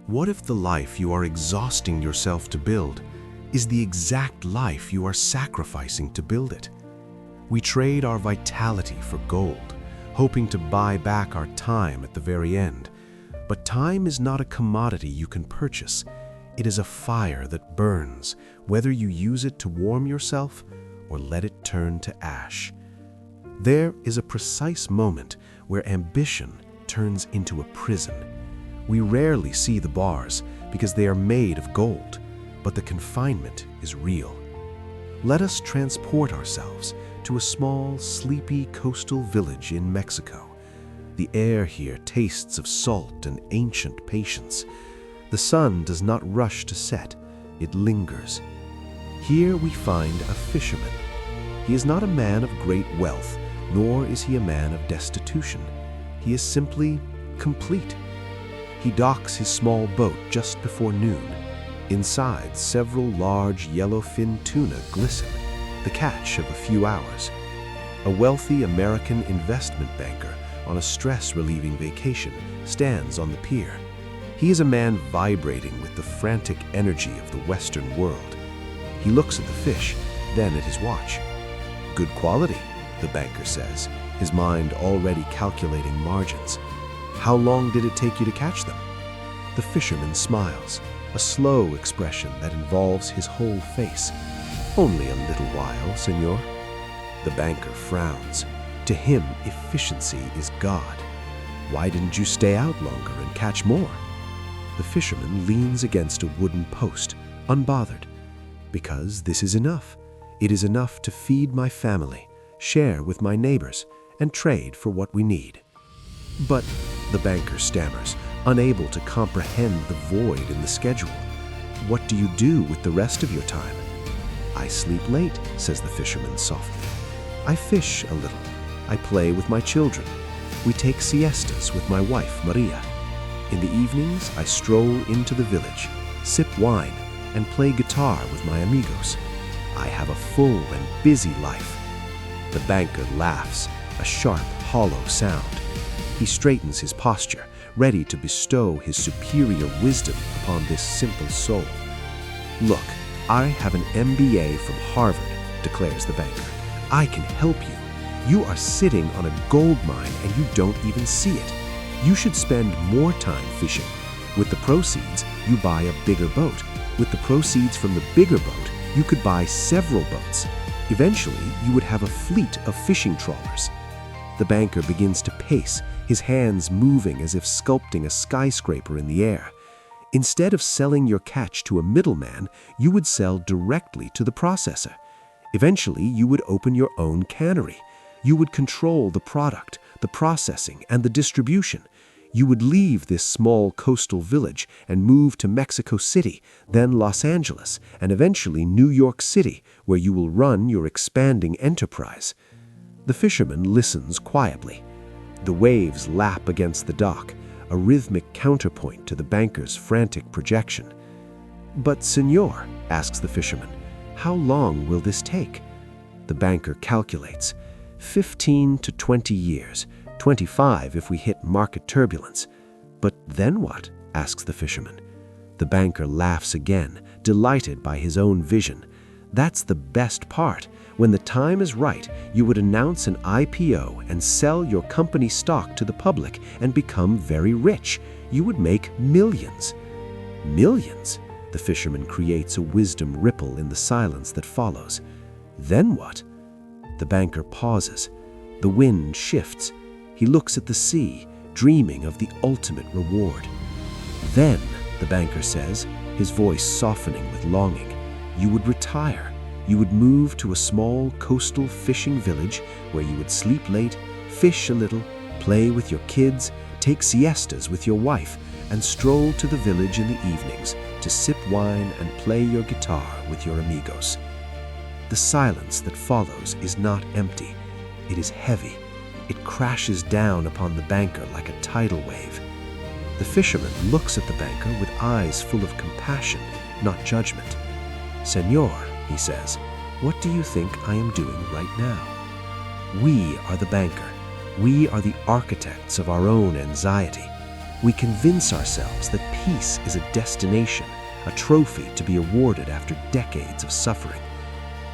What if the life you are exhausting yourself to build is the exact life you are sacrificing to build it? We trade our vitality for gold, hoping to buy back our time at the very end. But time is not a commodity you can purchase. It is a fire that burns, whether you use it to warm yourself or let it turn to ash. There is a precise moment where ambition turns into a prison. We rarely see the bars because they are made of gold, but the confinement is real. Let us transport ourselves to a small, sleepy coastal village in Mexico. The air here tastes of salt and ancient patience. The sun does not rush to set, it lingers. Here we find a fisherman. He is not a man of great wealth, nor is he a man of destitution. He is simply complete. He docks his small boat just before noon. Inside, several large yellowfin tuna glisten, the catch of a few hours. A wealthy American investment banker on a stress-relieving vacation stands on the pier. He is a man vibrating with the frantic energy of the Western world. He looks at the fish, then at his watch. "Good quality," the banker says, his mind already calculating margins. "How long did it take you to catch them?" The fisherman smiles, a slow expression that involves his whole face. "Only a little while, senor." The banker frowns. To him, efficiency is God. "Why didn't you stay out longer and catch more?" The fisherman leans against a wooden post, unbothered. "Because this is enough. It is enough to feed my family, share with my neighbors, and trade for what we need." "But," the banker stammers, unable to comprehend the void in the schedule, "what do you do with the rest of your time?" "I sleep late," says the fisherman softly. "I fish a little. I play with my children. We take siestas with my wife, Maria. In the evenings, I stroll into the village, sip wine, and play guitar with my amigos. I have a full and busy life." The banker laughs, a sharp, hollow sound. He straightens his posture, ready to bestow his superior wisdom upon this simple soul. "Look, I have an MBA from Harvard," declares the banker. "I can help you. You are sitting on a gold mine and you don't even see it. You should spend more time fishing. With the proceeds, you buy a bigger boat. With the proceeds from the bigger boat, you could buy several boats. Eventually, you would have a fleet of fishing trawlers." The banker begins to pace, his hands moving as if sculpting a skyscraper in the air. "Instead of selling your catch to a middleman, you would sell directly to the processor. Eventually, you would open your own cannery. You would control the product, the processing, and the distribution. You would leave this small coastal village and move to Mexico City, then Los Angeles, and eventually New York City, where you will run your expanding enterprise." The fisherman listens quietly. The waves lap against the dock, a rhythmic counterpoint to the banker's frantic projection. "But, senor," asks the fisherman, "how long will this take?" The banker calculates. 15 to 20 years, 25 if we hit market turbulence. "But then what?" asks the fisherman. The banker laughs again, delighted by his own vision. "That's the best part. When the time is right, you would announce an IPO and sell your company stock to the public and become very rich. You would make millions." "Millions?" The fisherman creates a wisdom ripple in the silence that follows. "Then what?" The banker pauses. The wind shifts. He looks at the sea, dreaming of the ultimate reward. "Then," the banker says, his voice softening with longing, "you would retire. You would move to a small coastal fishing village where you would sleep late, fish a little, play with your kids, take siestas with your wife, and stroll to the village in the evenings to sip wine and play your guitar with your amigos." The silence that follows is not empty. It is heavy. It crashes down upon the banker like a tidal wave. The fisherman looks at the banker with eyes full of compassion, not judgment. "Senor," he says, "what do you think I am doing right now?" We are the banker. We are the architects of our own anxiety. We convince ourselves that peace is a destination, a trophy to be awarded after decades of suffering.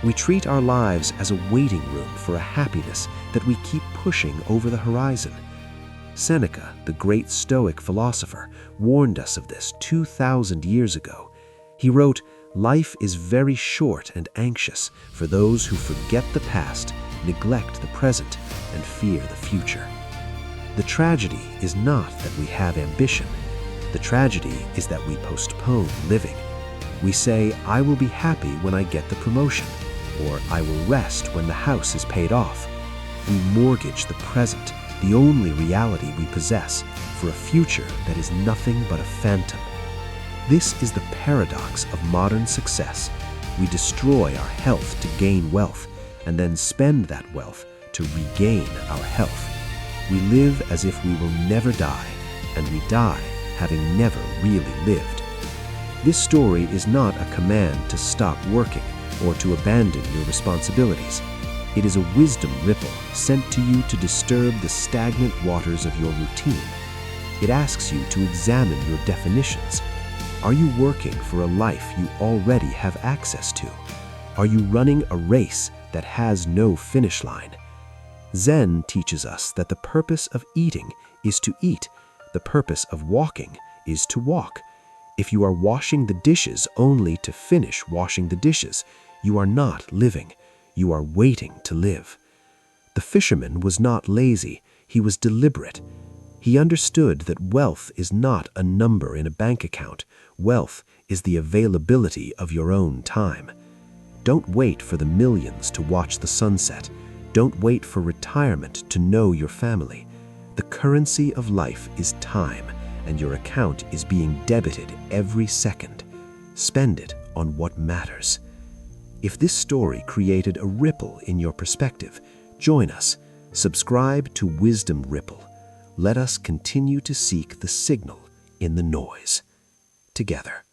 We treat our lives as a waiting room for a happiness that we keep pushing over the horizon. Seneca, the great Stoic philosopher, warned us of this 2,000 years ago. He wrote, "Life is very short and anxious for those who forget the past, neglect the present, and fear the future." The tragedy is not that we have ambition. The tragedy is that we postpone living. We say, "I will be happy when I get the promotion," or "I will rest when the house is paid off." We mortgage the present, the only reality we possess, for a future that is nothing but a phantom. This is the paradox of modern success. We destroy our health to gain wealth, and then spend that wealth to regain our health. We live as if we will never die, and we die having never really lived. This story is not a command to stop working or to abandon your responsibilities. It is a wisdom ripple sent to you to disturb the stagnant waters of your routine. It asks you to examine your definitions. Are you working for a life you already have access to? Are you running a race that has no finish line? Zen teaches us that the purpose of eating is to eat. The purpose of walking is to walk. If you are washing the dishes only to finish washing the dishes, you are not living. You are waiting to live. The fisherman was not lazy. He was deliberate. He understood that wealth is not a number in a bank account. Wealth is the availability of your own time. Don't wait for the millions to watch the sunset. Don't wait for retirement to know your family. The currency of life is time, and your account is being debited every second. Spend it on what matters. If this story created a ripple in your perspective, join us. Subscribe to Wisdom Ripple. Let us continue to seek the signal in the noise. Together.